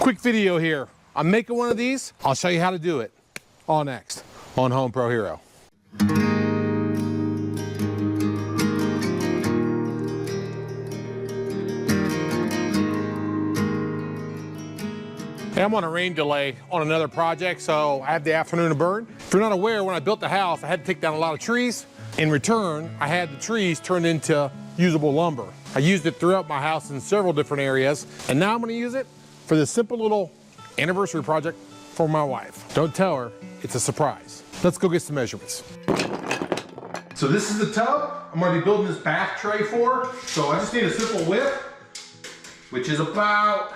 Quick video here. I'm making one of these. I'll show you how to do it. All next on HomeProHero. Hey, I'm on a rain delay on another project, so I have the afternoon to burn. If you're not aware, when I built the house, I had to take down a lot of trees. In return, I had the trees turned into usable lumber. I used it throughout my house in several different areas, and now I'm gonna use it for this simple little anniversary project for my wife. Don't tell her, it's a surprise. Let's go get some measurements. So this is the tub I'm gonna be building this bath tray for. So I just need a simple width, which is about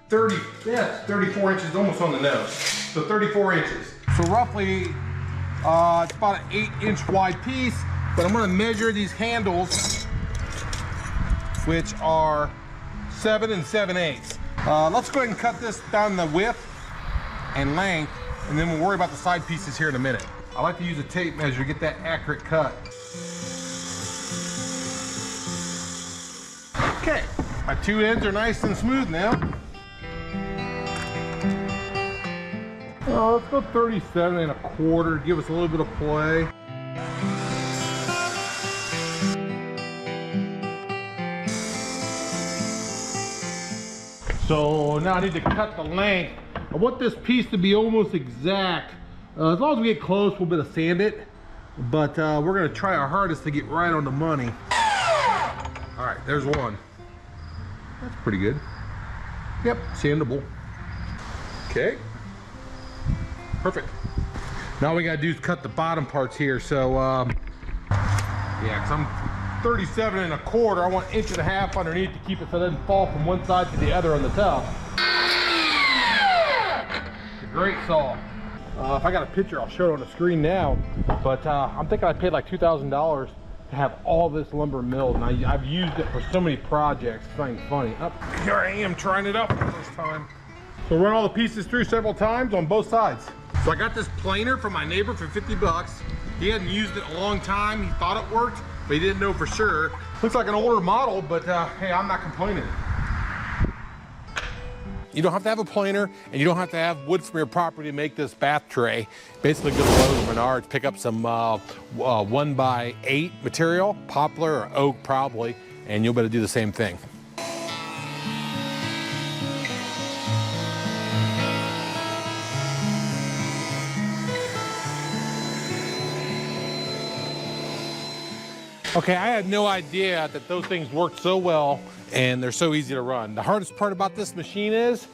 34 inches, almost on the nose. So 34 inches. So roughly, it's about an 8-inch wide piece, but I'm gonna measure these handles, which are 7 7/8. Let's go ahead and cut this down the width and length, and then we'll worry about the side pieces here in a minute. I like to use a tape measure to get that accurate cut. Okay, my two ends are nice and smooth now. Let's go 37 1/4, give us a little bit of play. So now I need to cut the length. I want this piece to be almost exact. As long as we get close, we'll be able to sand it. But we're gonna try our hardest to get right on the money. All right, there's one. That's pretty good. Yep, sandable. Okay. Perfect. Now all we gotta do is cut the bottom parts here. So, yeah, cause I'm 37 1/4. I want 1.5 inches underneath to keep it so it doesn't fall from one side to the other on the tub. It's a great saw. If I got a picture, I'll show it on the screen now. But I'm thinking I paid like $2,000 to have all this lumber milled. And I've used it for so many projects. It's not even funny. Here I am trying it out for the first time. So run all the pieces through several times on both sides. So I got this planer from my neighbor for 50 bucks. He hadn't used it in a long time. He thought it worked, but he didn't know for sure. Looks like an older model, but hey, I'm not complaining. You don't have to have a planer, and you don't have to have wood from your property to make this bath tray. Basically, go to Lowe's or Menards, pick up some 1x8 material, poplar or oak probably, and you'll be able to do the same thing. Okay, I had no idea that those things worked so well and they're so easy to run. The hardest part about this machine is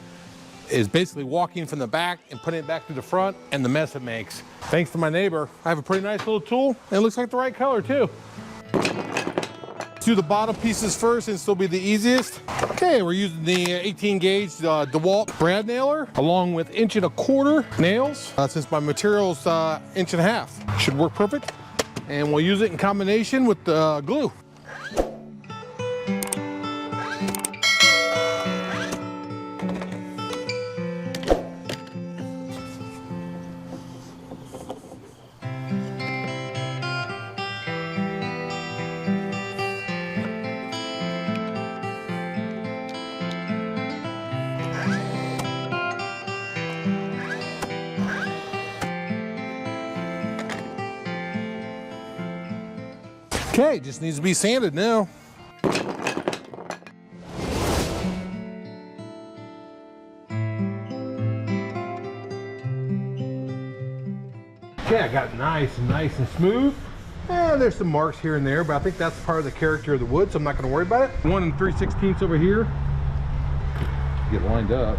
basically walking from the back and putting it back to the front and the mess it makes. Thanks to my neighbor, I have a pretty nice little tool and it looks like the right color too. Do the bottom pieces first and still be the easiest. Okay, we're using the 18 gauge DeWalt brad nailer along with 1.25 inch nails since my material's 1.5 inches. Should work perfect. And we'll use it in combination with the glue. Okay, just needs to be sanded now. Okay, I got it nice and smooth. There's some marks here and there, but I think that's part of the character of the wood, so I'm not gonna worry about it. 1 3/16 over here. Get lined up.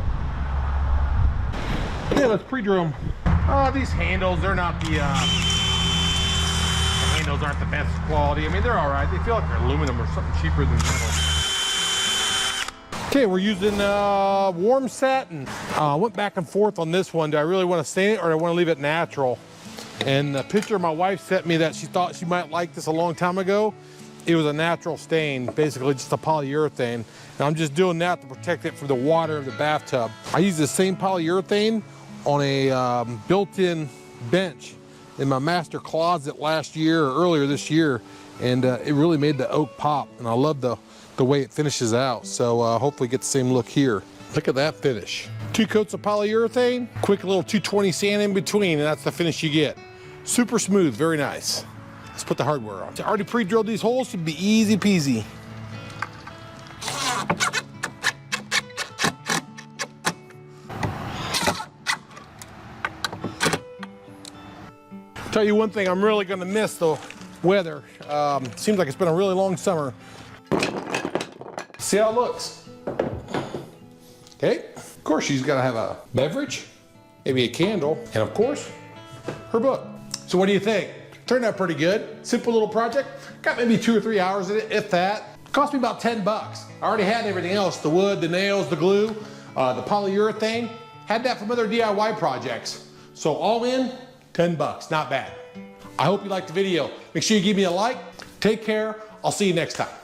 Yeah, let's pre-drill them. These handles, they're not the handles aren't the best quality. I mean, they're all right. They feel like they're aluminum or something cheaper than metal. Okay, we're using warm set, and I went back and forth on this one. Do I really want to stain it or do I want to leave it natural? And the picture my wife sent me that she thought she might like this a long time ago, it was a natural stain, basically just a polyurethane. And I'm just doing that to protect it from the water of the bathtub. I used the same polyurethane on a built-in bench in my master closet last year or earlier this year, and it really made the oak pop, and I love the way it finishes out. So hopefully get the same look here. Look at that finish. 2 coats of polyurethane, quick little 220 sand in between, and that's the finish you get. Super smooth, very nice. Let's put the hardware on. I already pre-drilled these holes to be easy peasy. Tell you one thing, I'm really gonna miss the weather. Seems like it's been a really long summer. See how it looks. Okay, of course she's gotta have a beverage, maybe a candle, and of course, her book. So what do you think? Turned out pretty good. Simple little project. Got maybe 2 or 3 hours in it, if that. Cost me about 10 bucks. I already had everything else, the wood, the nails, the glue, the polyurethane. Had that from other DIY projects. So all in, 10 bucks, not bad. I hope you liked the video. Make sure you give me a like. Take care. I'll see you next time.